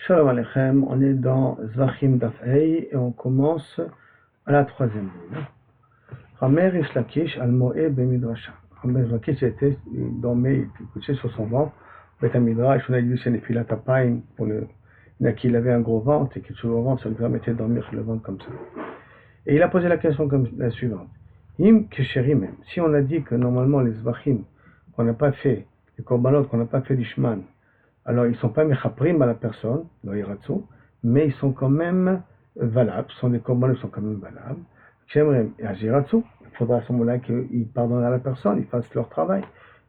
Shalom Aleichem, on est dans Zvachim Daf Hei et on commence à la troisième ligne. Ramer Rish Lakish al Moé Bemidrasha. Ramer Rish Lakish était dormait, il couchait sur son ventre. Bet Midrash, on a dit c'est une filat tapaim pour le. Il avait un gros ventre et qu'il sur le ventre, ça lui permettait de dormir sur le ventre comme ça. Et il a posé la question comme la suivante. Im Kesherim, si on a dit que normalement les Zvachim qu'on n'a pas fait, les korbanot qu'on n'a pas fait d'Ishman, alors ils ne sont pas mechaprim à la personne, mais ils sont quand même valables, ce sont des korbanot qui sont quand même valables. J'aimerais agiratsu, il faudra à ce moment-là qu'ils pardonnent à la personne, ils fassent leur travail.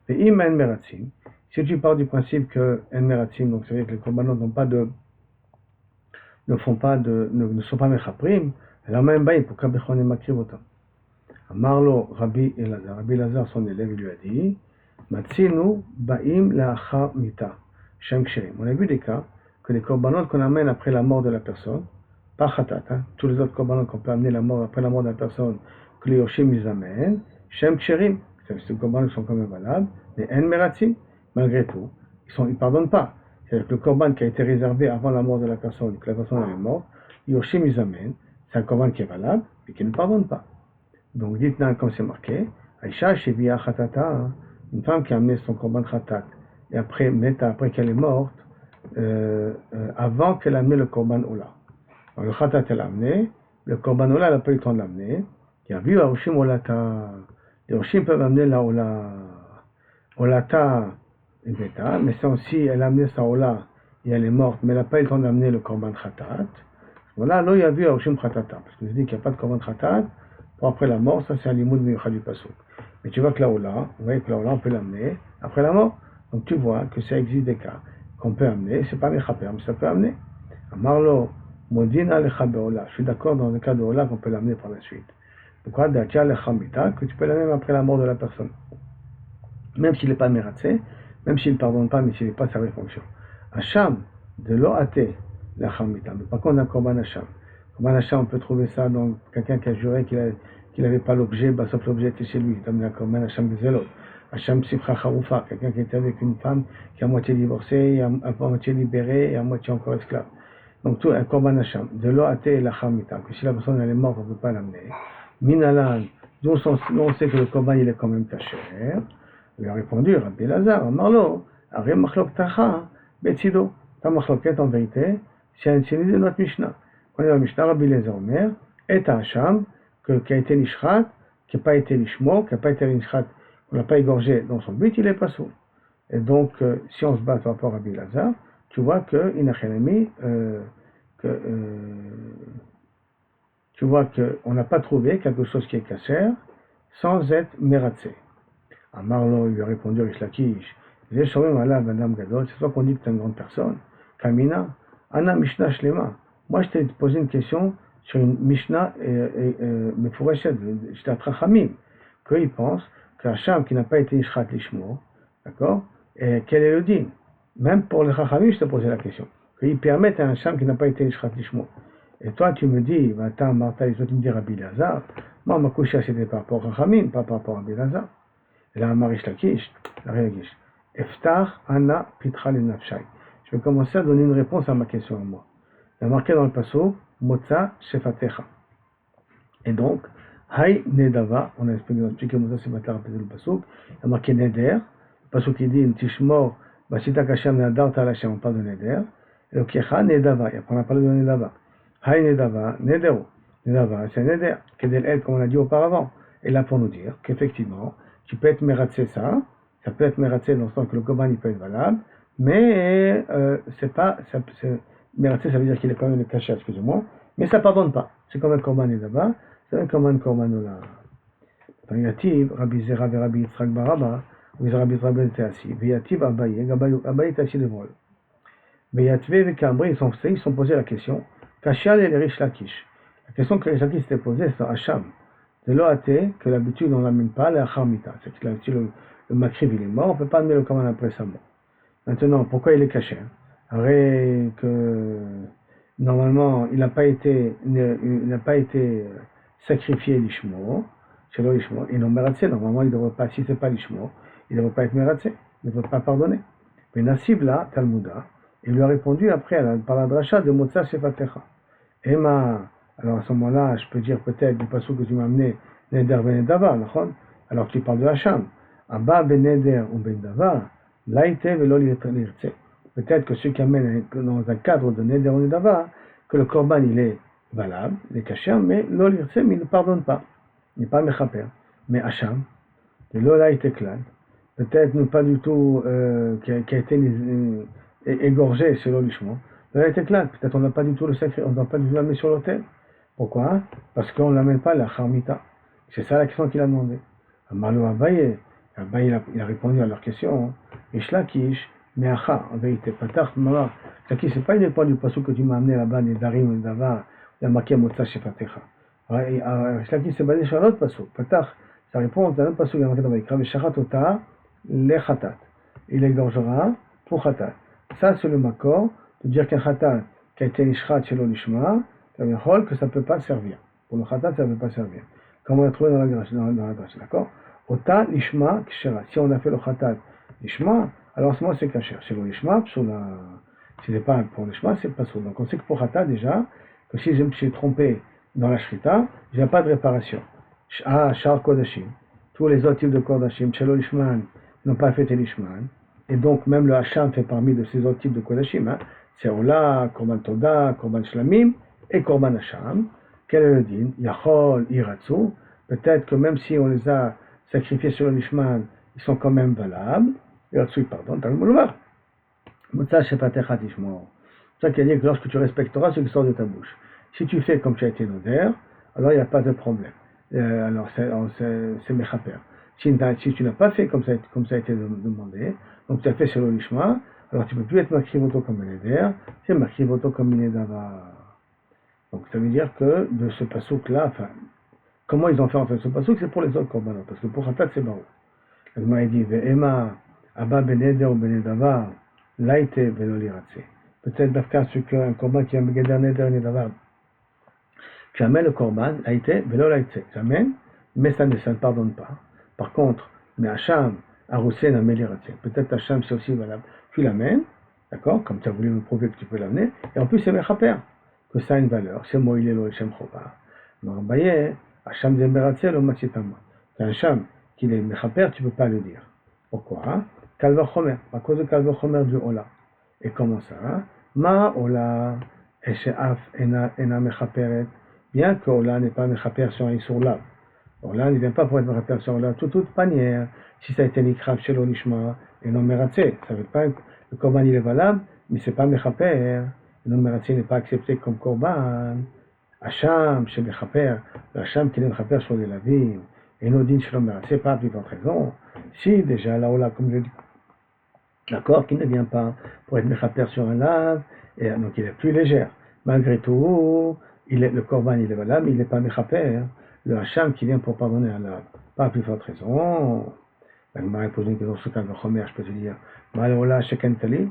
Et im en meratzim, si tu pars du principe que en meratzim, donc c'est vrai que les korbanot ne sont pas mechaprim, alors même baï, pourquoi bechon et makriv autant. Amarlo Rabbi Elazar, Rabbi Elazar, son élève, il lui a dit, Matzinu ba'im la'achar mita. On a vu des cas que les korbanot qu'on amène après la mort de la personne, pas khatat, tous les autres korbanot qu'on peut amener après la mort de la personne, que les yoshim les amènent, shem ksherim, ces korbanot sont quand même valables, mais en meratzim, malgré tout, ils pardonnent pas. C'est-à-dire que le korban qui a été réservé avant la mort de la personne, que la personne est morte, les yoshim les amènent, c'est un korban qui est valable, et qui ne pardonne pas. Donc dites-nous comme c'est marqué, Aïcha shevia khatata, une femme qui a amené son korban khatat, et après qu'elle est morte, avant qu'elle ait amené le korban ola. Alors, le khatat elle a amené, le korban ola elle n'a pas eu le temps de l'amener. Il y a vu Arushim olata. Les Arushim peuvent amener la ola. Olata et beta, mais si elle a amené sa ola et elle est morte, mais elle n'a pas eu le temps d'amener le korban khatat, voilà, là il y a vu Arushim khatata. Parce que je dis qu'il n'y a pas de korban khatat, pour après la mort, ça c'est un limoud miyuchad du pasuk. Mais tu vois que la ola, vous voyez que la ola on peut l'amener après la mort. Donc tu vois que ça existe des cas qu'on peut amener, c'est pas mechaper, mais ça peut amener. Amarlo, modina lechabe ola. Je suis d'accord dans le cas de ola qu'on peut l'amener par la suite. Pourquoi d'atia lechamita, que tu peux l'amener après la mort de la personne. Même s'il n'est pas meratzé, même s'il ne pardonne pas, mais s'il n'est pas sa vraie fonction. Hacham, de lo até lechamita. Mais par contre, un korban hacham. Korban hacham, on peut trouver ça dans quelqu'un qui a juré qu'il n'avait pas l'objet, sauf l'objet était chez lui. Il a amené un korban hacham des zélot. Hacham Sifra Charoufa, quelqu'un qui était avec une femme qui est à moitié divorcée, à moitié libérée et à moitié encore esclave. Donc tout un korban Hacham, de l'oaté et la chamita, que si la personne elle est morte, on ne peut pas l'amener. Minalan, nous on sait que le korban il est quand même caché. Il a répondu, Rabbi Elazar, Marlo, Arem Machlok Tacha, Betsido, ta Machloket en vérité, c'est une série de notre Mishnah. On est dans la Mishnah, Rabbi Elazar Omer, et Hacham, qui a été l'ishrat, qui n'a pas été l'ishmo, qui n'a pas été l'ishrat, on n'a pas égorgé dans son but, il est pas sourd. Et donc, si on se bat par rapport à Rabbi Elazar, tu vois que tu vois qu'on n'a pas trouvé quelque chose qui est kasher sans être meratzé. Amarlo lui a répondu Rish Lakish, j'ai changé malade Madame Gadol, c'est soit qu'on dit que tu es une grande personne, Kamina, Anna Mishnah Shlema. Moi, je t'ai posé une question sur une Mishnah, mais pour essayer de j'étais à Trachamim, qu'il pense que Hacham qui n'a pas été Ishrat Lishmo, d'accord, et quel est le din? Même pour le Chachamim, je te posais la question. Qu'il permette à un Hacham qui n'a pas été Ishrat Lishmo. Et toi, tu me dis, attends, Martha, tu me dis Rabbi Elazar. Moi, ma couche, c'était par rapport à Chachamim, pas par rapport à Rabbi Elazar. Et là, Marish Lakish, la réagish. Eftar, Anna, Pitra, le Nafshai. Je vais commencer à donner une réponse à ma question à moi. Il y a marqué dans le pasuk, Motza Shefatecha. Et donc, Hay Nedava, on a expliqué Motza Shefatecha, le pasuk. Il y a marqué Neder. Le pasuk qui dit, Tishmor, Basita Kashem Nadar Talachem, on parle de Neder. Et le Kiecha Nedava, et après on a parlé de Nedava. Hay Nedava, Nedero. Nedava, c'est Neder. Kedel El, comme on a dit auparavant. Et là, pour nous dire qu'effectivement, tu peux être meratzé ça peut être meratzé dans le sens que le korban il peut être valable, mais c'est pas, meratzé ça veut dire qu'il est quand même caché, excusez-moi, mais ça pardonne pas. C'est comme un korban là-bas, c'est comme un korban là. Dans Yativ, Rabbi Zera et Rabbi Yitzhak Baraba, où Rabbi Yitzhak était assis, Yativ Abaye était assis devant eux. Mais Yatve et Kambre, ils sont posés la question, Kachal et les Rish Lakish. La question que les Rish Lakish s'étaient posée, c'est Hacham. De l'OAT, que l'habitude on n'amène pas, la Charmita. C'est que l'habitude, le Makrib il est mort, on ne peut pas amener le commande après sa mort. Maintenant, pourquoi il est caché? Arrête que normalement il n'a pas été sacrifié l'Ishmo, chez l'Ishmo, et non meratzé, normalement il ne devrait pas, si ce n'est pas l'Ishmo, il ne devrait pas être meratzé, il ne devrait pas pardonner. Mais Nassib là, Talmuda, Il lui a répondu après, par la dracha de Motsa Shefatecha. Emma, alors à ce moment-là, je peux dire peut-être du passage que tu m'as amené, Neder ben Davar, alors que tu parles de Hacham. Abba ben Neder ou ben Davar, laïte velo l'irtse. Peut-être que ceux qui amènent dans un cadre de Neder ou Davar, que le korban il est valable, il est caché, mais l'ol l'irtse, mais il ne pardonne pas. Il n'est pas mechaper. Mais Hacham, le lola était clair. Peut-être pas du tout, qui a été égorgé selon l'Ishmo. Le lola était clair. Peut-être on n'a pas du tout le sacré, on n'a pas du tout l'amener sur l'autel. Pourquoi? Parce qu'on ne l'amène pas à la Charmita. C'est ça la question qu'il a demandé. Amalou Abaye, il a répondu à leur question. Ishlakish, Meacha, en vérité, Patach, Mala. Ishlakish, c'est pas une époque du passage que tu m'as amené là-bas, les Darim, les Davar, il y a marqué Motsa Shefatecha. Ishlakish, c'est basé sur l'autre passage. Patach, ça répond à l'autre passage, il y a marqué dans Vaikra, Veshachat Ota, le Khatat. Il égorgera pour Khatat. Ça, c'est le makor de dire qu'un Khatat qui a été Nishrat chez l'Olishma, que ça ne peut pas servir. Pour le Khatat, ça ne peut pas servir. Comme on a trouvé dans la drache, d'accord? Ota l'ishma kshera. Si on a fait le Khatat l'ishma, alors en ce moment c'est kasher. Chez le l'ishma, si ce n'est pas pour l'ishma, c'est pas ça. Donc on sait que pour Khatat déjà, que si je me suis trompé dans la shrita, il n'y a pas de réparation. Shar kodashim. Tous les autres types de kodashim, chez le l'ishman, n'ont pas fait l'ishman. Et donc même le hacham fait parmi de ces autres types de kodashim. Hein. C'est Ola, Korban Toda, Korban Shlamim et Korban Hacham. Quel est le din? Yachol, Iratsu. Peut-être que même si on les a sacrifiés sur le Lishman, ils sont quand même valables. Iratsu, pardon, Talmud Lomar. Motsa Shefatecha Tishmo. C'est ça qui a dit que lorsque tu respecteras ce qui sort de ta bouche. Si tu fais comme tu as été nodaire, alors il n'y a pas de problème. Alors c'est Mechaper. Si tu n'as pas fait comme ça a été demandé, donc tu as fait sur le Lishma, alors tu ne peux plus être makrivoto comme un éder, c'est makrivoto comme une édava. Donc ça veut dire que de ce pasouk-là, enfin, comment ils ont fait en fait ce pasouk, c'est pour les autres korbanot, parce que pour Khatat c'est barou. Le Gemara dit, Ve'ema, Abba ben éder ou ben édava, laïte velo liratse. Peut-être d'afka ce qu'un korban qui a un éder nédavar, tu amènes le korban, laïte velo laïte, j'amène, mais ça ne pardonne pas. Par contre, mais Hacham, Aroussé n'a liratse. Peut-être Hacham c'est aussi valable. Tu l'amènes, d'accord, comme tu as voulu me prouver que tu peux l'amener, et en plus c'est mechaper, que ça a une valeur, c'est Moïlelo et Shem Chova. Donc, Baye, Hacham Zemberatzel ou Matsitama. C'est un Hacham qui est mechaper, tu ne peux pas le dire. Pourquoi? Kalva Chomer, à cause de Kalva Chomer du Ola. Et comment ça? Ma Ola, Esheaf Ena Mechaperet, bien que Ola n'est pas mechaper sur un Issourlav. Ola ne vient pas pour être mechaper sur Ola, toute manière. Si ça a été Nikrav chez l'Onishma et non Meratze, ça veut pas que le Korban il est valable, mais c'est pas mechaper. Le Meratze n'est pas accepté comme Korban. Hacham, chez Mechaper, le Hacham qui est Mechaper sur les lavim, et Nodin chez le Meratze, pas plus votre raison. Si déjà la Ola, comme je dis, d'accord, qui ne vient pas pour être Mechaper sur un lave, et donc il est plus légère. Malgré tout, le Korban il est valable, mais il n'est pas Mechaper. Le Hacham qui vient pour pardonner un lave, pas plus forte raison. La Gemara pose une question sur le Chomer, je peux te dire, Malola Shekentali,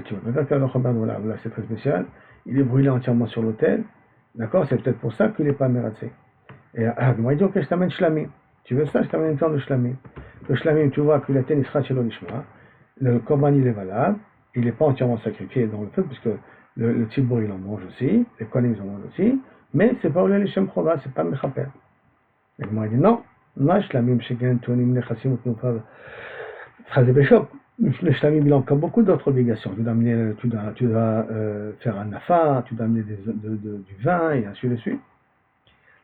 tu ne peux pas faire le Chomer de Ola, c'est très spécial. Il est brûlé entièrement sur l'autel, d'accord, c'est peut-être pour ça qu'il n'est pas mératsé. Et moi, il dit, ok, je t'amène Shlamim. Tu veux ça, je t'amène une sorte de Shlamim. Le Shlamim, tu vois qu'il a été Nisra chez l'Olishma, le Korban il est valable, il n'est pas entièrement sacrifié dans le feu, puisque le Tzibur il en mange aussi, les Kohanim ils en mangent aussi, mais c'est pas Olé Shem Chova, c'est pas Mechaper. Et moi, il dit, non. Moi, Shlamim, Shegen, Tonim, Nechassim, Utnufav, Phrase Béchop. Le Shlamim, il a encore beaucoup d'autres obligations. Tu dois faire un nafa, tu dois amener du vin, et ainsi de suite.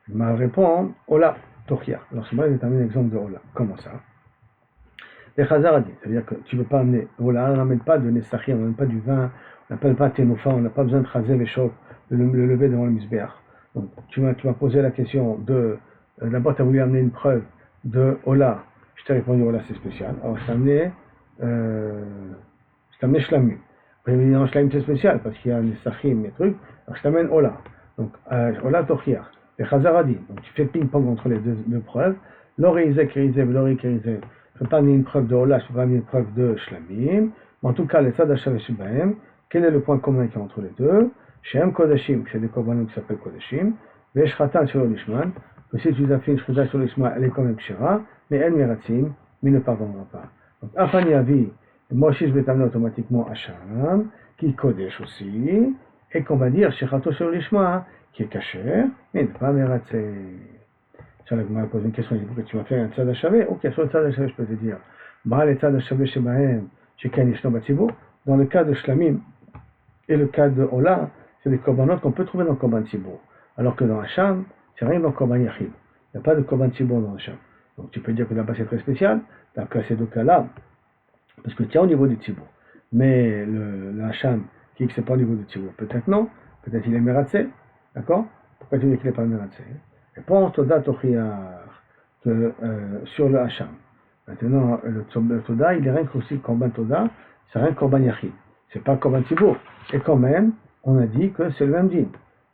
Il m'a répondu, Ola, Tochia. Alors, c'est moi, je vais t'amener un exemple de Ola. Comment ça? Les Chazar a dit, c'est-à-dire que tu ne peux pas amener Ola, on n'amène pas de Nessachi, on n'amène pas du vin, on n'appelle pas Tenofa, on n'a pas besoin de Chazé Béchop, de le lever devant le Misbeach. Donc, tu m'as posé la question de. D'abord, tu as voulu amener une preuve de Ola. Je t'ai répondu Ola, c'est spécial. Alors, je t'ai amené Shlamim. Après, non, Shlamim, c'est spécial parce qu'il y a des Sachim, des trucs. Alors, je t'amène Ola. Donc, Ola Tochiach. Et Chazar a dit. Donc, tu fais ping-pong entre les deux preuves. L'oreizé, kérizé, l'oreizé, kérizé. Je ne peux pas amener une preuve de Ola, je ne peux pas amener une preuve de Shlamim. Mais en tout cas, les Sadashav et Shibahem, quel est le point commun qui est entre les deux? Shem Kodashim, c'est des korbanos qui s'appellent Kodashim. Veshratan sur l'Ishman. Que si tu as fait une shrita sur l'Ishma, elle est quand même kshera, mais elle mératim, mais ne pardonnera pas. Donc, Afani Avi, moi aussi je vais t'amener automatiquement Hacham, qui kodesh aussi, et qu'on va dire shechato shelo lishma, qui est kasher, mais ne pas meratse. Ça, la Gemara pose une question, il dit pourquoi tu m'as fait un tzad hachavé? Ok, sur le tzad hachavé, je peux te dire, Baal et tzad hachavé shebahem, sheken yishno batzibur. Dans le cas de shlamim et le cas de Ola, c'est des korbanot qu'on peut trouver dans le korban tzibur. Alors que dans Hacham, c'est rien dans le korban yachid. Il n'y a pas de korban tzibur dans Hacham. Donc tu peux dire que là-bas c'est très spécial, dans ces deux cas-là, parce que tu es au niveau du tzibur. Mais le Hacham, qui dit que c'est pas au niveau du tzibur, peut-être non, peut-être il est meratse, d'accord? Pourquoi tu dis qu'il n'est pas meratse? Réponse Toda Tochiar, que sur le Hacham. Maintenant, le Toda, il est rien qu'aussi Korban Toda, c'est rien que Korban Yachid. C'est pas Korban Tzibur. Et quand même, on a dit que c'est le même din.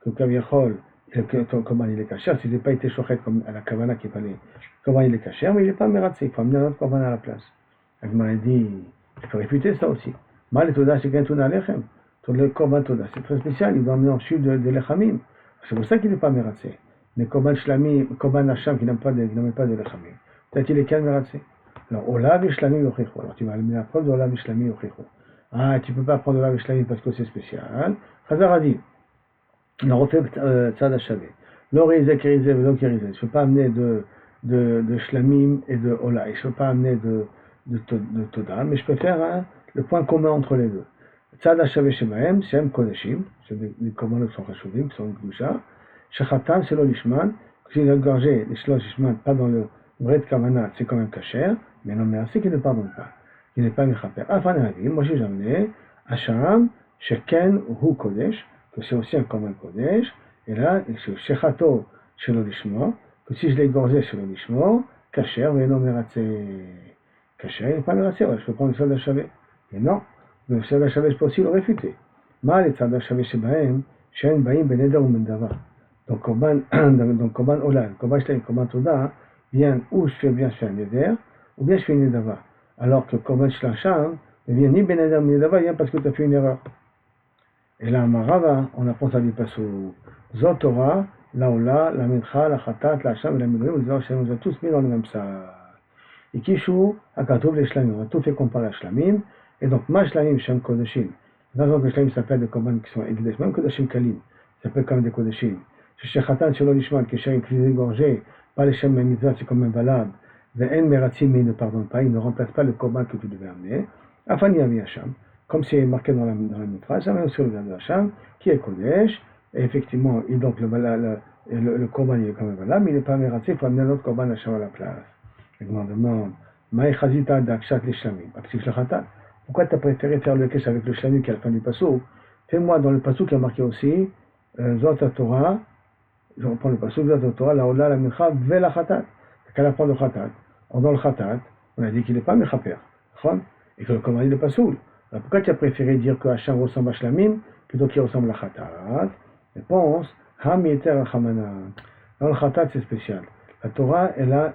Que Kaviachol, que ton Korban il est caché, s'il n'a pas été chochet comme à la Kavana qui fallait, Korban il est caché, mais il n'est pas mératsé, il faut amener un autre Korban à la place. Agma a dit, il faut réfuter ça aussi. Mal et Toda, c'est qu'un Touna Lechem. Le Korban Toda, c'est très spécial, il doit amener en dessus de Lechamim. C'est pour ça qu'il n'est pas mératsé. Mais Korban Shlami, Korban Hacham qui n'aime pas de Lechamim. Peut-être qu'il est calme mératsé. Alors, Olav et Shlami yochichu. Alors, tu vas amener la preuve de Olav et Shlami yochichu. Ah, tu ne peux pas prendre Olav et Shlami parce que c'est spécial. Chazar a dit, on a refait Tzad Hachavé. L'orizé, kérizé, velo kérizé. Je ne peux pas amener de Shlamim et de Ola. Et je ne peux pas amener de Toda, mais je peux faire le point commun entre les deux. Tzad Hachavé Shemahem, Shem Kodeshim, c'est des commandes qui sont Chashuvim, qui sont Gdusha. Shachatan, c'est l'olishman. Si il a gorgé les shlosh ishman, pas dans le vrai de Kavanah, c'est quand même kasher, mais non, merci qu'il ne pardonne pas, qu'il n'est pas mechaper. Afan Hadi, moi j'ai amené Hacham, Sheken Hu Kodesh, que c'est aussi un commun Kodesh, et là, c'est Shechato chez l'olishma, que si je l'ai gorgé chez l'olishma, kasher, mais non, meratse, kasher, il n'est pas meratse, je peux prendre le Tzad Hachavé. Et non, le Tzad Hachavé, je peux aussi le réfuter. Mal et Tzad Hachavé Shebahem, Shen Baim Beneder ou Mendava. Donc, Korban Ola, Korban Shlem, Korban Toda, vient ou je fais bien faire un neder, ou bien je fais une nedava. Alors que Korban Shlacham ne vient ni Beneder ni Nedava, vient parce que tu as fait une erreur. Et là, Marava, on apprend ça du Passou. Zotora, la Ola, la Mincha, la Khatat, la Hacham et la Midrim, on les a tous mis dans le même sac. Et Kishu, Akatov, les Shlamim, on a tout fait comparer à Shlamim, et donc, Ma Shlamim, Shem Kodeshim. Dans le Shlamim s'appelle des Korban qui sont Egdesh, même Kodeshim Kalim, ça s'appelle quand même des Kodeshim. Shechatan sur l'olishman, que Shem qui est égorgé, pas les Shem Mitzvah, c'est quand même valable. Ve'en meratzim, mais il ne pardonne pas, il ne remplace pas le korban que tu devais amener. Afan yavi Hacham, comme c'est marqué dans la mitzvah, ça vient sur le de Hacham, qui est Kodesh, et effectivement, donc le korban il est quand même valable, mais il n'est pas meratzim, il faut amener l'autre korban Hacham à la place. Et on demande, Maï chazita d'akshat les Shlamim, aktif shechatan. Pourquoi tu as préféré faire le kesh avec le Shlamim qui est à la fin du passou? Fais-moi dans le passou qui a marqué aussi, Zot Torah, je reprends le passage de la Torah, la Ola, la Mincha, ve la Khatat. Qu'elle apprend le Khatat. Dans le Khatat, on a dit qu'il n'est pas Mechaper. Et que le commandant n'est pas soul. Alors pourquoi tu as préféré dire que Hacham ressemble à Shlamim plutôt qu'il ressemble à Khatat? Réponse, Ham Yeter Chamana. Dans le Khatat, c'est spécial. La Torah, elle a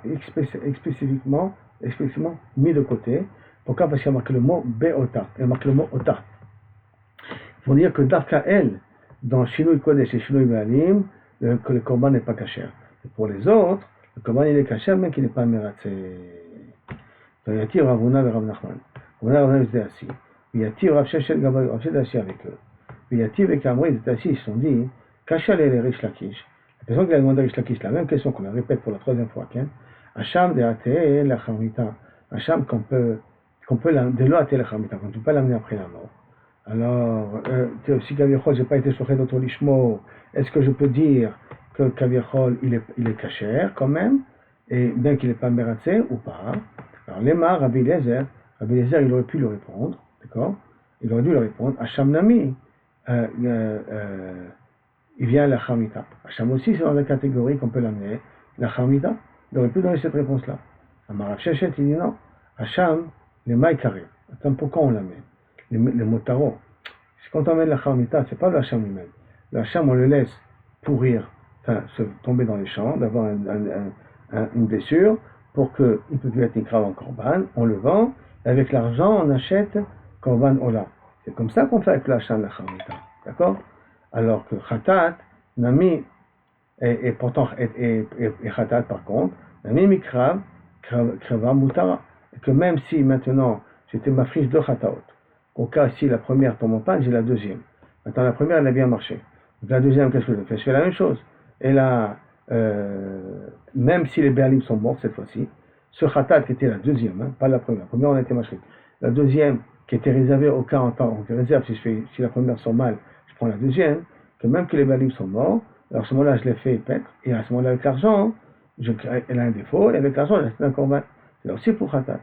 explicitement mis de côté. Pourquoi? Parce qu'il y a marqué le mot Be'ota. Il y a marqué le mot Ota. Il faut dire que Dafka El, dans Shinui Kodesh et Shinui Baalim, que le korban n'est pas caché. Et pour les autres, le korban il est caché, même qu'il n'est pas mératsé. Yati Ravuna et Rav Nachman. Ravuna étaient assis. Yati Rav Sheshet Gabay, Rav Sheshet assis avec eux. Yati et Kamri, ils étaient assis, ils se sont dit, Kachal et les Rish Lakish. La personne qui a demandé à Rish Lakish, la même question qu'on la répète pour la troisième fois, Hacham de Ate la Chamita. Hacham qu'on peut de l'eau Ate la Chamita, qu'on ne peut pas l'amener après la mort. Alors, si Kaviachol, j'ai pas été chauffé d'autre lishmo, est-ce que je peux dire que Kaviachol, il est kasher quand même, et bien qu'il n'est pas mératsé ou pas? Alors, Lema, Rabbi Eliezer, il aurait pu le répondre, d'accord? Il aurait dû le répondre. Hacham Nami, il vient à la Chamita. Hacham aussi, c'est dans la catégorie qu'on peut l'amener, la Chamita. Il aurait pu donner cette réponse-là. Amarav Sheshet, il dit non. Hacham, les maïkaré. Attends, pourquoi on l'amène? Les motarons. Quand on amène la Chamita, c'est pas le Hacham lui-même. Le Hacham, on le laisse pourrir, se tomber dans les champs, d'avoir une blessure, pour qu'il ne peut plus être grave en Korban. On le vend, et avec l'argent, on achète Korban Ola. C'est comme ça qu'on fait avec le Hacham la Chamita. D'accord? Alors que Khatat, Nami, et pourtant, et Khatat par contre, Nami Mikrav, Krava Mutara. Et que même si maintenant, j'étais ma friche de Khataot, Au cas si la première tombe en panne, j'ai la deuxième. Maintenant, la première, elle a bien marché. Donc la deuxième, qu'est-ce que je fais? Je fais la même chose. Et là, même si les Béalim sont morts cette fois-ci, ce khatat qui était la deuxième, hein, pas la première. La première, on a été machrit. La deuxième, qui était réservée au cas en temps, on réserve si la première sort mal, je prends la deuxième, que même que les Béalim sont morts, alors à ce moment-là, je l'ai fait paître, et à ce moment-là, avec l'argent, elle a un défaut, et avec l'argent, elle a un corban. C'est aussi pour khatat.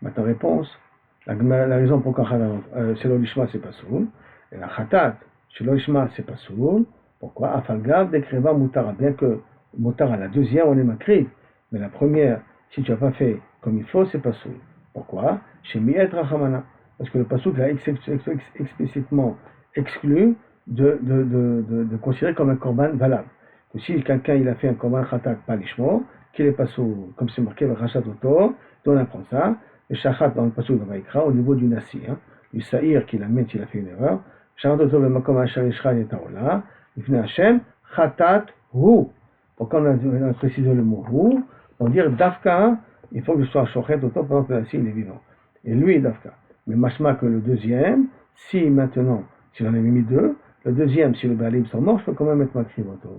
Maintenant, réponse, la raison pourquoi chez l'olishma, c'est pas soul, et la khatat, chez l'olishma, c'est pas soul. Pourquoi? Afalgav décriva mutara. Bien que mutara, la deuxième, on est makriv, mais la première, si tu n'as pas fait comme il faut, c'est pas soul. Pourquoi? Chez miet rachamana. Parce que le pasouk l'a explicitement exclu de considérer comme un korban valable. Que si quelqu'un il a fait un korban khatat pas lishmo, qu'il est pas soul, comme c'est marqué rachat auto, on apprend ça. Le shachat dans le pasouk de Vaïkra, au niveau du nasi, hein, du saïr qu'il amène s'il a fait une erreur. Shachat auto le makom hachar yishra yetaola. Ifne Hashem, Khatat Hu. Pourquoi on a précisé le mot Hu? On dit Dafka, il faut que je sois Shochet autant pendant que il est vivant. Et lui, Dafka. Mais machma que le deuxième, si maintenant, si j'en ai mis deux, le deuxième, si le Baalim sont morts, je peux quand même mettre ma krivoto.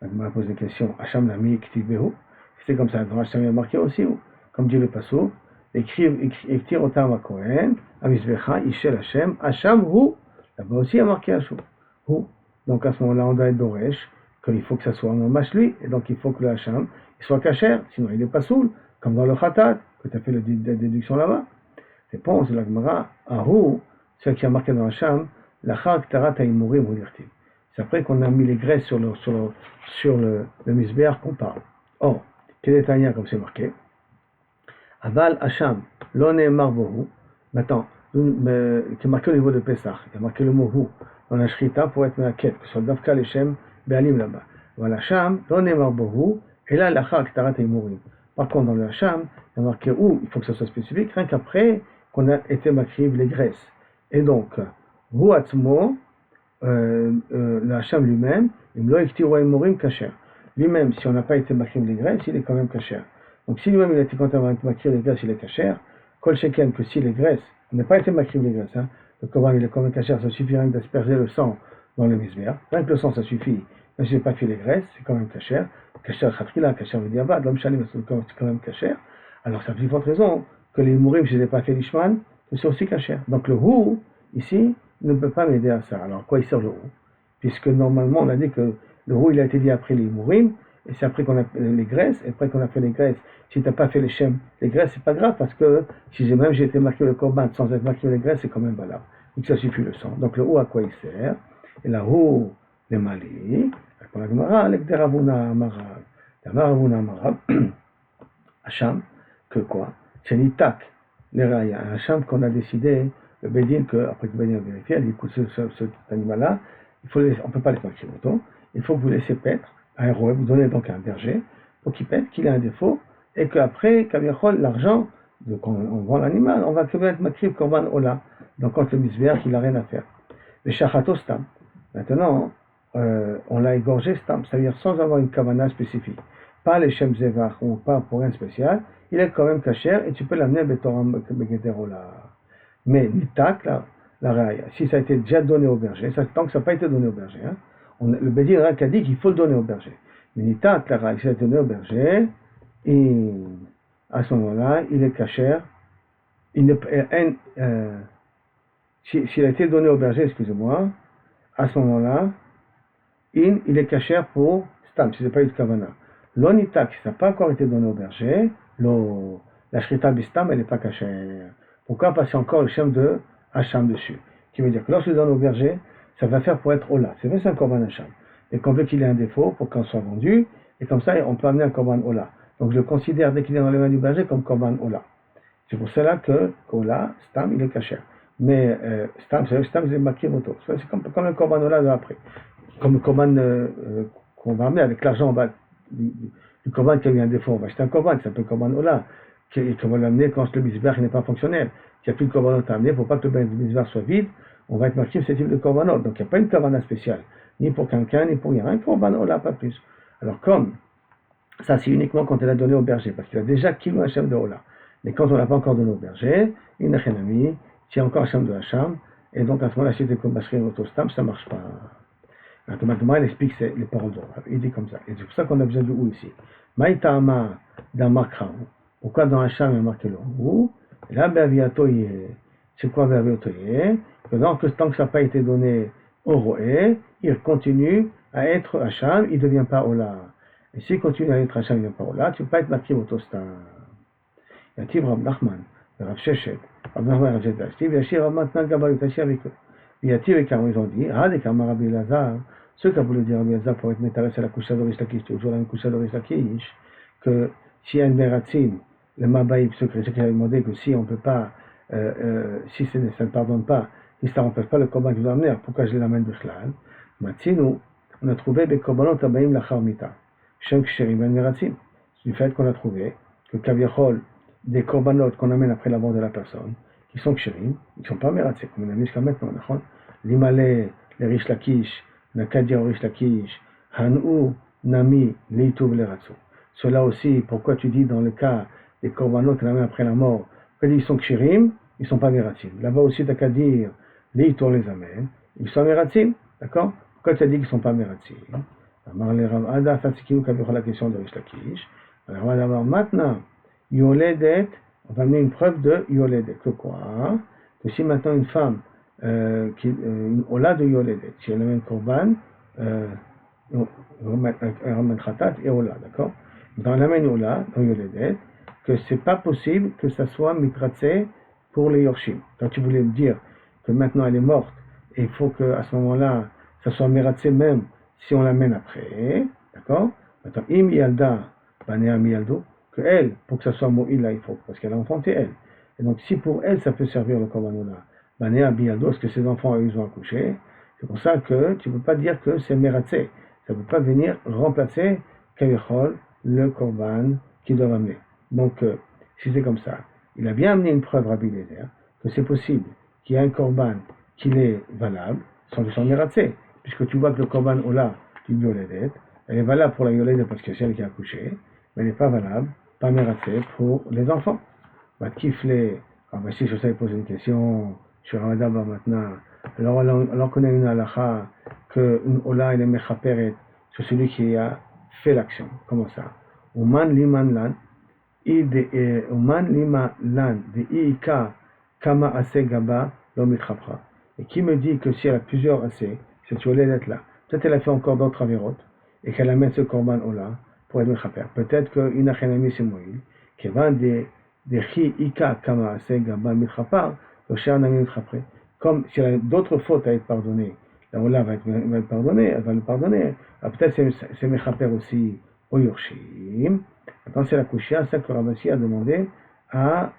Donc, on m'a posé la question, Hacham l'a mis Ktibehu. C'est comme ça, dans Hacham il a marqué aussi, comme dit le Passo, écrire au Tam à Kohen, Amisbecha, Ishel Hashem, Hacham Hu. Là-bas aussi, il a marqué Hacham Hu. Donc à ce moment-là, on doit être d'Oresh, qu'il faut que ça soit un mamash lui, et donc il faut que le Hacham il soit kasher, sinon il n'est pas soul, comme dans le Khatat, que tu as fait la déduction là-bas. Réponse de la Gemara, Ahu, ce qui a marqué dans le Hacham, la Chak Tarat Haïmourim ou l'Irtim. C'est après qu'on a mis les graisses sur le misbéar qu'on parle. Or, quel est Tanya comme c'est marqué? Aval Hacham, l'one marbohu, maintenant, qui est marqué au niveau de Pesach, il y a marqué le mot Hu. Dans la Shrita pour être Meaket, que ce soit Dafka Leshem Be'alim là-bas. Voilà, Hacham, donne Marbohu, et là, l'Achar Ktarat Eimourim. Par contre, dans le Hacham, il y a marqué où, il faut que ça soit spécifique, rien qu'après qu'on a été makriv les graisses. Et donc, Hu Atzmo, le Hacham lui-même, Imlo Iktiru Eimourim Kasher. Lui-même, si on n'a pas été makriv les graisses, il est quand même kasher. Donc, si lui-même il a été content d'avoir été makriv les graisses, il est kasher. Kol Sheken, que si les graisses, on n'a pas été makriv les graisses, hein. Le korban il est quand même kasher, ça suffit rien d'asperger le sang dans le misbéa. Rien que le sang ça suffit. Même si je n'ai pas fait les graisses, c'est quand même kasher. Kasher khatrila, kasher vediavad, l'homme chalim, c'est quand même kasher. Alors ça plus forte raison que les mourim, si je n'ai pas fait l'ishman, c'est aussi kasher. Donc le hu, ici, ne peut pas m'aider à ça. Alors quoi il sert le hu? Puisque normalement on a dit que le hu il a été dit après les mourim, et c'est après qu'on a les graisses, et après qu'on a fait les graisses. Si tu n'as pas fait les graisses, c'est pas grave, parce que si j'ai été marqué le korban sans être marqué les graisses, c'est quand même valable. Donc ça suffit le sang. Donc le ou à quoi il sert? Et la ou, les mali, pour la Gemara, l'ekderavuna amarab. L'amaravuna amarab, Hacham, que quoi? C'est l'itak, les raya. Un Hacham qu'on a décidé, le bédine, après que le bédine a vérifié, elle dit, écoute, cet animal-là, on ne peut pas les marquer longtemps, il faut que vous laissez paître à un roi, vous donnez donc à un berger, pour qu'il pète, qu'il ait un défaut, et qu'après, Kaviachol, l'argent, quand on vend l'animal, on va que mettre Makrib Korban Ola. Donc quand le misbéar, il n'a rien à faire. Le Shachato Stam. Maintenant, on l'a égorgé Stam, c'est-à-dire sans avoir une kavana spécifique. Pas les Shem Zevach, ou pas pour rien spécial, il est quand même kasher, et tu peux l'amener à Betoram Begeder Ola. Mais Nitak, la raya, si ça a été déjà donné au berger, tant que ça n'a pas été donné au berger, hein, le Bédin a dit qu'il faut le donner au berger. Mais Nitak, la raya, si ça a été donné au berger, et à ce moment-là, il est kasher. S'il a été donné au berger, excusez-moi, à ce moment-là, il est kasher pour Stam, si ce n'est pas eu de Kavana. L'onitak, si ça n'a pas encore été donné au berger, la Shrita Bistam, elle n'est pas kasher. Pourquoi? Parce qu'il y a encore le shem de Hacham dessus. Qui veut dire que lorsque je donne au berger, ça va faire pour être Ola. C'est vrai, c'est un Korban Hacham. Et qu'on veut qu'il ait un défaut pour qu'on soit vendu, et comme ça, on peut amener un Korban Ola. Donc je le considère dès qu'il est dans les mains du berger comme Korban Ola. C'est pour cela que Ola, Stam, il est kasher. Mais Stam, c'est marqué moto. C'est comme le Korban Ola de après. Comme le Korban qu'on va amener avec l'argent du Korban qui a eu un défaut. On va acheter un Korban qui s'appelle Korban Ola, qu'on va l'amener quand le misbéar n'est pas fonctionnel. S'il n'y a plus de Korbanot à amener, il ne faut pas que le misbéar soit vide. On va être marqué ce type de Korbanot. Donc il n'y a pas une Kavana spéciale, ni pour quelqu'un, ni pour rien. Un Korban Ola, pas plus. Alors comme ça, c'est uniquement quand elle a donné au berger, parce qu'il a déjà kilo Hachem de Ola. Mais quand on n'a pas encore donné au berger, il n'a rien mis, tu es encore Hacham de Hacham, et donc à ce moment-là, si tu es comme Bashrin Autostam, ça ne marche pas. Automatiquement, il explique les paroles de Rav. Il dit comme ça. Et c'est pour ça qu'on a besoin de ou ici. Maïtama dans Makra. Pourquoi dans Hacham il y a marqué le ou? Là, Be'aviatoye. C'est quoi Be'aviatoye? Que donc, tant que ça n'a pas été donné au Roé, il continue à être Hacham, il ne devient pas Ola. Et s'il continue à être Hacham, il ne devient pas Ola, tu ne peux pas être marqué au Tostan. Yativ Rav Nachman, Rav Sheshet, Rav Nachman, Rav Sheshet, Yashir Rav Matnan Gabalut, Yashir avec eux. Yativ et Karam, ils ont dit, ah, des Kamar Rabbi Lazar, ceux qui ont voulu dire Rabbi Lazar pour être métalès à la couche d'Orish Lakish, toujours la même couche d'Orish Lakish, que si y a une Beratzim, le Mabaïb, ceux qui avaient demandé que si on ne peut pas, si ça ne pardonne pas, si ça ne remplace pas le Korban que je dois amener, pourquoi je l'amène de Chlal? Matzinu, on a trouvé des Korbanot Abaïm Lachar Mita, Shem Ksherim Ben Beratzim, du fait qu'on a trouvé que Kaviachol, des korbanot qu'on amène après la mort de la personne, qui sont kshérim, ils ne sont pas mératzés, comme on a vu jusqu'à maintenant. L'Imalé, les Rish Lakish, Nakadia Rish Lakish, Hanou, Nami, Leitouv, les Ratzou. Cela aussi, pourquoi tu dis dans le cas des korbanot qu'on amène après la mort, quand ils sont kshérim, ils ne sont pas mératzim. Là-bas aussi, t'as qu'à dire, Leitouv les amène, ils sont mératzim, d'accord? Pourquoi tu as dit qu'ils ne sont pas mératzim? Alors, les Rav Ada, ça c'est qui nous a la question de Rish Lakish. Alors, maintenant, Yoledet, on va amener une preuve de Yoledet. Que quoi? Que si maintenant une femme, une Ola de Yoledet, si elle amène Korban, Raman Khatat et Ola, d'accord? Dans l'amène Ola, dans Yoledet, que c'est pas possible que ça soit mitratzé pour les Yorshim. Quand tu voulais me dire que maintenant elle est morte, et il faut qu'à ce moment-là, ça soit miratzé même si on l'amène après, d'accord? Maintenant, Im Yalda, Banea Miyaldo, que elle, pour que ça soit Moïl, là, il faut, parce qu'elle a enfanté elle. Et donc, si pour elle, ça peut servir le Korban-Ola, Banea Miyaldo, parce que ses enfants, ils ont accouché, c'est pour ça que tu ne peux pas dire que c'est Meratzé. Ça ne peut pas venir remplacer Kavichol, le Korban qu'ils doivent amener. Donc, si c'est comme ça, il a bien amené une preuve, Rabbi Eliezer, que c'est possible qu'il y ait un Korban qui est valable, sans que ce soit Meratzé. Puisque tu vois que le Korban Ola du Yoledet, elle est valable pour la Yoledet parce que c'est elle qui a accouché, mais elle n'est pas valable, pas meratzé pour les enfants. Va kifler, si je sais poser une question sur Ramadan maintenant, alors qu'on a une halakha qu'une Ola elle est mechaperet sur celui qui a fait l'action. Comment ça? Uman liman lan, uman liman lan, de iika kama ase gaba lo mitchapra. Et qui me dit que si elle a plusieurs assez, cette Yoledet là, peut-être elle a fait encore d'autres avérotes, et qu'elle amène ce korban Ola pour être mechaper. Peut-être qu'une achénami c'est Moïl, qui va des chi ika kama ase gaba mitchapar, le cher nami mitchaper. Comme si elle a d'autres fautes à être pardonnées, la Ola va être pardonnée, elle va le pardonner. Alors peut-être c'est mechaper aussi au Yorshim. Maintenant c'est la Kushia, celle que Ravasi a demandé à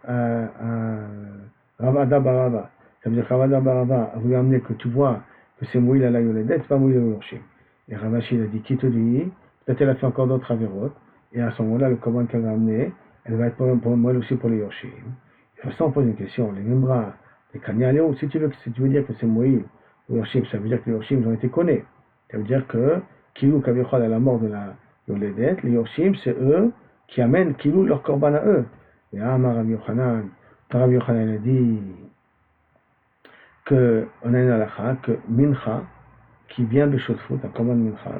Ravada Barava. Ça veut dire que Ravada Barava a voulu amener que tu vois que c'est Moïl à la Yoledet, c'est pas Moïl au Yorshim. Et Ravashi il a dit, qui te dit? Peut-être elle a fait encore d'autres avérotes, et à ce moment-là, le Korban qu'elle va amener, elle va être pour moi aussi pour les Yorshim. De toute façon, on pose une question, les membres, les Kanyaléo, si tu veux dire que c'est Moïl au Yorshim, ça veut dire que les Yorshim ont été connus. Ça veut dire que Kilou Kavichol à la mort de la Yoledet, les Yorshim, c'est eux qui amènent Kilou leur Korban à eux. Et Amar Rabbi Yochanan a dit qu'on a une halakha, que Mincha, qui vient de Shotfoot, un Korban Mincha,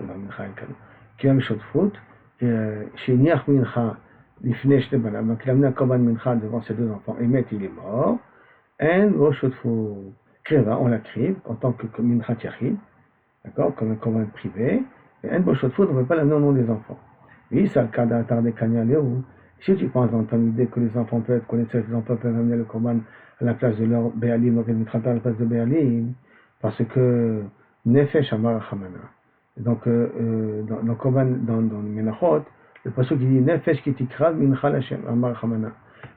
qui vient de Shotfoot, chez Niach Mincha, l'Ifnei Shtebana, donc il a amené un Korban Mincha devant ses deux enfants, et met il est mort, et au Shotfoot, Kreva, on la crive, en tant que Mincha Tiachid, d'accord, comme un Korban privé, et un Shotfoot, on ne peut pas l'amener au nom des enfants. Oui, ça le cas d'Atar de Kanyaléo. Si tu penses dans ton idée que les enfants peuvent connaître que les enfants peuvent amener le Korban à la place de leur Béalim, donc ils ne mettra pas à la place de Béalim, parce que Nefesh Amar Hamana. Donc, dans Korban, dans le Menachot, le passage qui dit Nefesh ki tikra mincha l'Hashem Amar Hamana.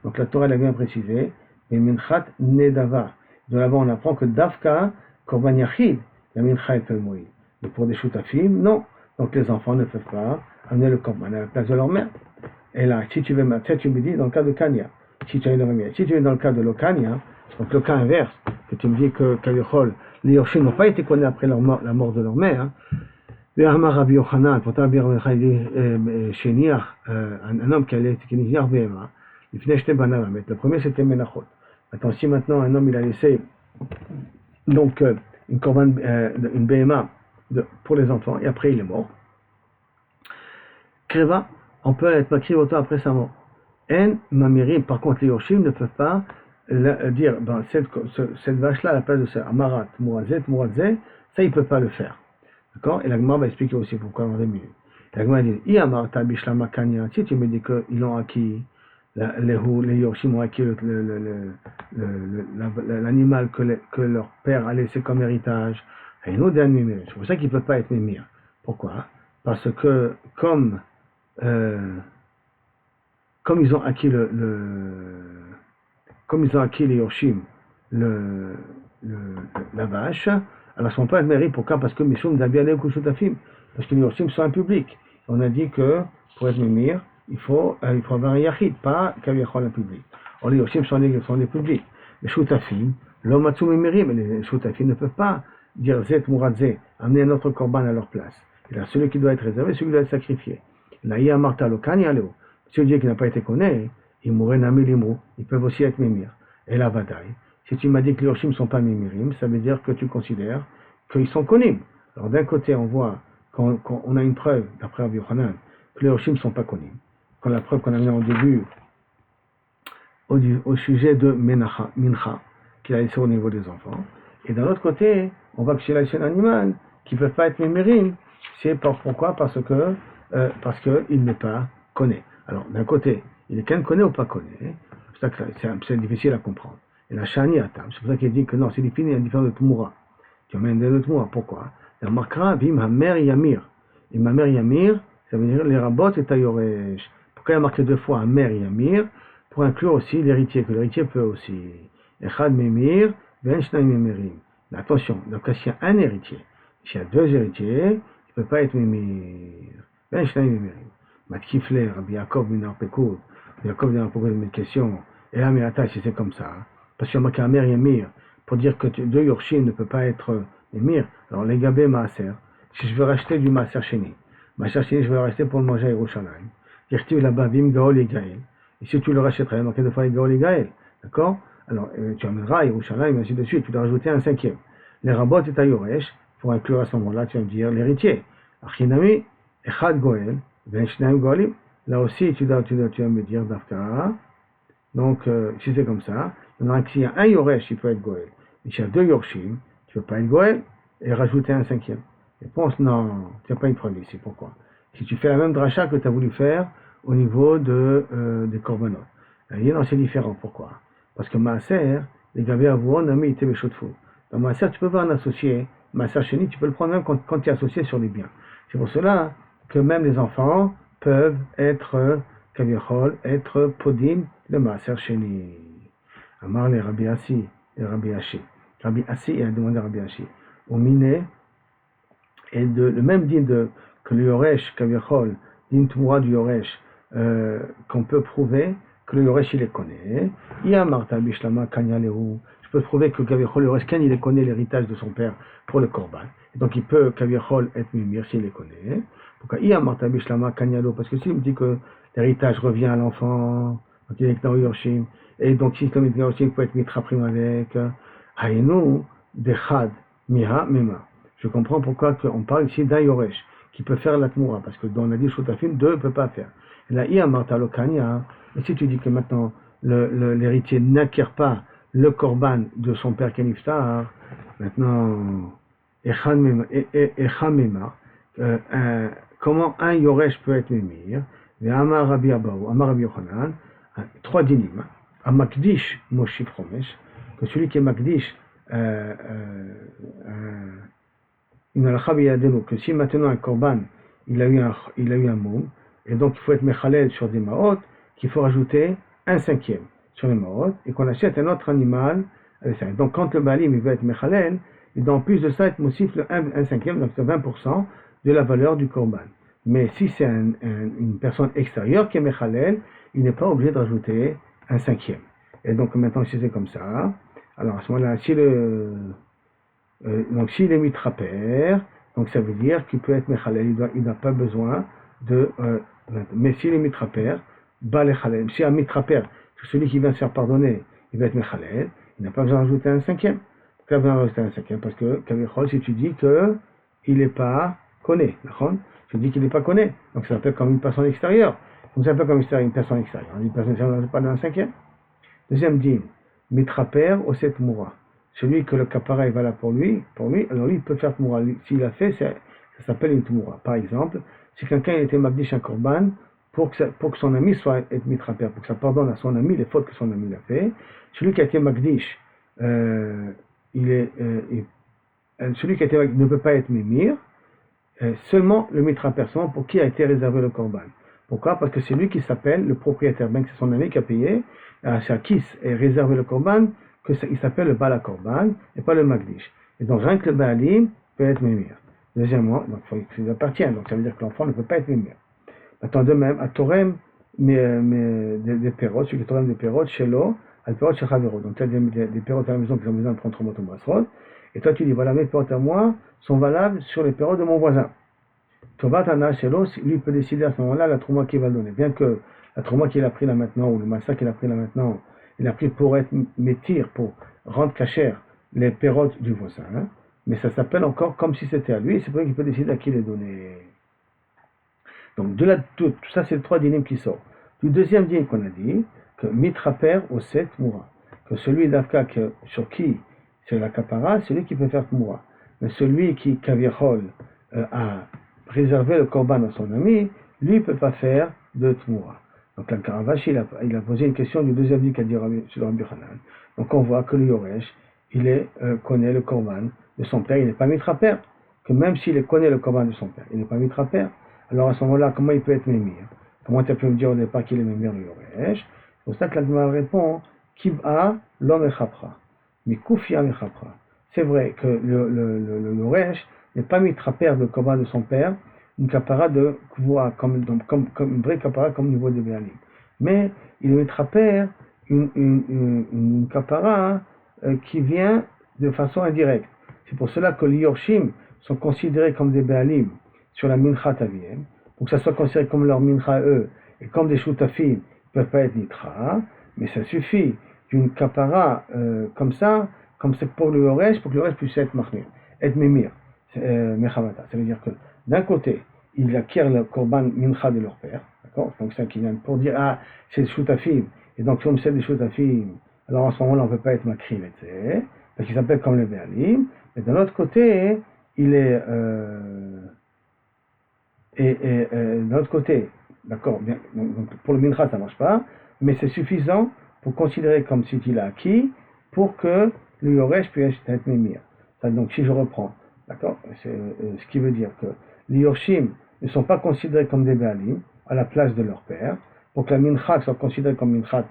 Donc la Torah l'a bien précisé, mais Minchat Nedava. De là-bas, on apprend que Davka, Korban Yachid, la Mincha est Moïse. Mais pour des Shutafim, non. Donc les enfants ne peuvent pas amener le Korban à la place de leur mère. Et là, si tu veux, tu me dis dans le cas de Kanya, si tu es dans le cas de l'Okanya, donc le cas inverse, que tu me dis que Kavichol, les Yorshim n'ont pas été connus après la mort de leur mère. Le Hamar Rabbi Yochanan, pourtant Rabbi Yochanan dit chez Niach, un homme qui est Niach Behema, il finit Shtei Banav, le premier c'était Menachot. Maintenant, si maintenant un homme il a laissé donc une korban, une BMA pour les enfants, et après il est mort, Kreva, on peut être makriv autant après sa mort. En mamirim, par contre, les Yorshim ne peuvent pas dire, ben, cette vache-là, à la place de ça, Amarat, Mouazet, Mouazet, ça, ils ne peuvent pas le faire. D'accord? Et la Gemara va expliquer aussi pourquoi dans 2 minutes. La Gemara dit, I Amarta Bishlama Kanya, si tu me dis qu'ils l'ont acquis, les Yorshim ont acquis l'animal que leur père a laissé comme héritage, et nous, c'est pour ça qu'ils ne peuvent pas être mémir. Pourquoi? Parce que, comme ils ont acquis comme ils ont acquis les Yorshim la vache, alors ils ne sont pas admirés. Pourquoi? Parce que Mishum Dabiale Kushutafim, parce que les Yorshim sont un public. On a dit que pour être mémir, il faut avoir un yachid, pas Kaviachol un public. Or les Yorshim sont des publics. Les Shutafim, l'homme Matsu Mémirim, mais les Shutafim ne peuvent pas dire Zet Muradze, amener un autre korban à leur place. Il y a celui qui doit être réservé, celui qui doit être sacrifié. Laïa Marta Lokani Aleo. Si on dit qu'il n'a pas été connu, ils mourraient Nami Limrou, ils peuvent aussi être mémir. Et la Vadaï. Si tu m'as dit que les Yorshim ne sont pas mémirim, ça veut dire que tu considères qu'ils sont connus. Alors d'un côté, on voit qu'on a une preuve, d'après Rabbi Yochanan, que les Yorshim ne sont pas connus. Quand la preuve qu'on a mis en début au sujet de Mincha, qu'il a laissé au niveau des enfants. Et d'un autre côté, on voit que chez un animal qui ne peut pas être mémirim, c'est pourquoi? Parce qu'il n'est pas connu. Alors, d'un côté, il est qu'un connaît ou pas connaît. C'est difficile à comprendre. Et la Shani Atam, c'est pour ça qu'il dit que non, c'est différent de Tmoura. Tu amènes de Tmoura. Pourquoi? La Makra, Bim, Hamer Yamir. Et Hamer Yamir, ça veut dire les rabots et Tayoresh. Pourquoi il y a marqué 2 fois Hamer Yamir? Pour inclure aussi l'héritier, que l'héritier peut aussi. Echad Memir, Ben Shnaim Memirim. Mais attention, donc s'il y a un héritier, s'il y a 2 héritiers, il ne peut pas être Memir. Ben Shnaim Memirim. Matkifler, Rabbi Yaakov Minar Pekoud, Yaakov Minar Pekoud une question, et là, mais attends, si c'est comme ça, parce qu'il y a marqué Amer Yamir, pour dire que 2 Yorshim ne peut pas être Yamir, alors les Gabé Maaser, si je veux racheter du Maaser Sheni, je veux le racheter pour le manger à Yerushalayim, dire-tu là-bas, Vim Gaol et Gaël, et si tu le rachèterais, il y a marqué 2 fois Gaol et Gaël, d'accord? Alors, tu amèneras à Yerushalayim, ainsi de suite, tu dois rajouter un 5e. Les Rabot et Tayoresh, pour inclure à ce moment-là, tu vas me dire l'héritier. Achinami, Echad Goel, là aussi, tu vas me dire Dafka. Donc, si c'est comme ça, s'il y a un Yoresh, il peut être Goel. Mais s'il y a 2 Yorshim, tu ne peux pas être Goel et rajouter un 5e. Réponse, non, tu n'as pas une preuve ici. Pourquoi? Si tu fais la même dracha que tu as voulu faire au niveau des korbanot. Non, c'est différent. Pourquoi? Parce que Maaser, les Gavé Avouon, Nami, Ite Beshotfou. Dans Maaser, tu peux voir un associé. Maaser Sheni, tu peux le prendre même quand tu es associé sur les biens. C'est pour cela que même les enfants peuvent être kaviachol, être podim le maaser sheni. Amar les Rabbi Assi et Rabbi Hashi. Rabbi Assi a demandé à Rabbi Hashi. Au miné, et le même din que le yoresh kaviachol, din tmoura du yoresh, qu'on peut prouver que le yoresh il les connaît. Yamarta bishlama kanyalehu. Je peux prouver que kaviachol le yoresh kan il les connaît l'héritage de son père pour le korban. Et donc il peut kaviachol être mimir s'il les connaît. Pourquoi? Parce que s'il me dit que l'héritage revient à l'enfant, donc il est dans Yorshim, et donc si comme il est dans Yorshim, il peut être mitraprim avec Haïnou, Dechad, Miha, Mema. Je comprends pourquoi on parle ici d'un Yoresh, qui peut faire la Tmoura, parce que dans la dit Shutafim, 2 ne peut pas faire. Et là, Iamarta Lokania, et si tu dis que maintenant l'héritier n'acquiert pas le korban de son père Keniftar, maintenant, Echamema, comment un Yoresh peut être mémir? Amar Rabbi Abaou, Amar Rabbi Yochanan, 3 dinim. Amakdish Moshif Chomesh, que celui qui est Makdish, une halakha biyadenu, que si maintenant un korban, il a eu un moum, et donc il faut être mechalel sur des maot, qu'il faut rajouter un 5e sur les maot, et qu'on achète un autre animal avec ça. Donc quand le balim il veut être mechalel, il doit en plus de ça être moussif un 5e, donc c'est 20% de la valeur du korban. Mais si c'est une personne extérieure qui est mechalel, il n'est pas obligé de rajouter un 5e. Et donc maintenant si c'est comme ça, alors à ce moment-là, donc s'il est mitraper, donc ça veut dire qu'il peut être mechalel, il n'a pas besoin de... mais s'il est mitraper, balechalel, si un mitraper, c'est celui qui vient se faire pardonner, il va être Mechalel, il n'a pas besoin d'ajouter un cinquième. Pourquoi il a besoin d'ajouter un cinquième? Parce que Kavichol, si tu dis qu'il n'est pas connu, d'accord? Tu dis qu'il n'est pas connu, donc ça s'appelle comme une personne extérieure. Donc ça s'appelle comme une personne extérieure. Une personne extérieure n'a pas d'un cinquième. Deuxième din, Mitraper au set moura. Celui que le kapara est valable pour lui, alors lui il peut faire moura. S'il a fait, ça s'appelle une moura. Par exemple, si quelqu'un était magdish un korban, pour que son ami soit être mitraper, pour que ça pardonne à son ami les fautes que son ami a fait, celui qui a été magdish, celui qui a été magdish ne peut pas être mimir, seulement le mitraper, seulement pour qui a été réservé le korban. Pourquoi? Parce que c'est lui qui s'appelle le propriétaire, bien que c'est son ami qui a payé, à qui est réservé le korban, il s'appelle le Bala Korban et pas le Magdish. Et donc rien que le Baalim peut être Mémir. Deuxièmement, donc il faut qu'il appartient, donc ça veut dire que l'enfant ne peut pas être Mémir. Maintenant de même, à Torem des pérotes, celui qui Torem des pérotes chez l'eau, à pérotes chez Chavero. Donc tu as des pérotes à la maison qui ont besoin de prendre Tromot ou Basrod, et toi tu dis voilà mes pérotes à moi sont valables sur les pérotes de mon voisin. Tovat Ana chez l'eau, lui peut décider à ce moment-là la trauma qu'il va donner. Bien que la trauma qu'il a pris là maintenant, ou le massacre qu'il a pris là maintenant, il a pris pour être métir, pour rendre cachère les pérotes du voisin. Hein? Mais ça s'appelle encore comme si c'était à lui, et c'est pour ça qu'il peut décider à qui les donner. Donc de là, tout ça c'est le 3 dinim qui sort. Du deuxième dinim qu'on a dit, que mitraper au 7 moura. Que celui d'Afka sur qui c'est la kapara, c'est lui qui peut faire moura. Mais celui qui kaviachol a réservé le korban à son ami, lui ne peut pas faire de tmoura. Donc la Karavash, il a posé une question du deuxième dit qu'a dit Rabbi Hanan. Donc on voit que le Yoresh, connaît le korban de son père, il n'est pas mitraper. Que même s'il connaît le korban de son père, il n'est pas mitraper. Alors à ce moment-là, comment il peut être mémir? Comment tu peux me dire au départ qu'il est mémir le Yoresh? C'est pour ça que la Gemara répond, Kib'a l'homme echapra. Mikufia echapra. C'est vrai que le Yoresh n'est pas mitraper de korban de son père, une kapara de kvoa, comme une vraie kapara comme au niveau des Béalim. Mais il mitraper une kapara qui vient de façon indirecte. C'est pour cela que les Yorshim sont considérés comme des Béalim sur la mincha taviem, pour que ça soit considéré comme leur mincha eux, et comme des shutafim, ils ne peuvent pas être nitra, mais ça suffit d'une kapara comme ça, comme c'est pour le Yoresh, pour que le Yoresh puisse être mahmir, être mémir, mechavata. Ça veut dire que d'un côté, ils acquièrent le korban mincha de leur père, d'accord? Donc c'est ça qui vient pour dire, ah, c'est le shutafim, et donc comme c'est des shutafim, alors en ce moment-là, on ne peut pas être makri, parce qu'ils s'appellent comme les Béalim, mais d'un autre côté, il est d'un autre côté, d'accord, donc pour le mincha ça ne marche pas, mais c'est suffisant pour considérer comme si il a acquis pour que le Yoresh puisse être mémir. Donc si je reprends, d'accord, ce qui veut dire que les Yorshim ne sont pas considérés comme des Béalim à la place de leur père, pour que la mincha soit considérée comme mincha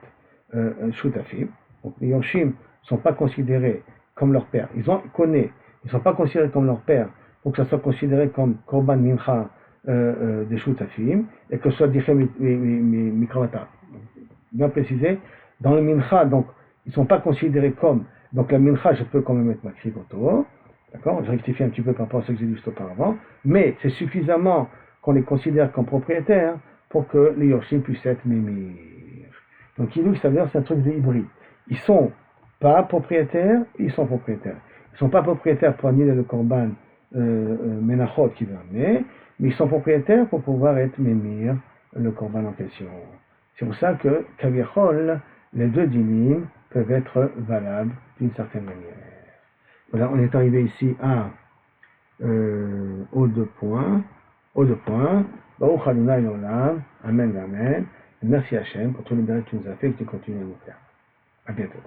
shutafim. Donc les Yorshim ne sont pas considérés comme leur père, ils ne sont pas considérés comme leur père pour que ça soit considéré comme korban mincha des shutafim et que ce soit dichem mikravata. Bien précisé, dans le mincha, donc ils ne sont pas considérés comme, donc la mincha je peux quand même mettre ma krivoto, d'accord, je rectifie un petit peu par rapport à ce que j'ai dit juste auparavant, mais c'est suffisamment qu'on les considère comme propriétaires pour que les yorshim puissent être mémir. Donc il ça veut dire c'est un truc de hybride. Ils sont pas propriétaires, ils sont propriétaires. Ils ne sont pas propriétaires pour annuler le korban menachot qui va amener, mais ils sont propriétaires pour pouvoir être mémir le korban en question. C'est pour ça que kaviachol, les deux dinim peuvent être valables d'une certaine manière. Voilà, on est arrivé ici aux deux points. Baruch Adonai Olam, Amen, Amen. Merci Hachem pour tout le bien que tu nous as fait et que tu continues à nous faire. À bientôt.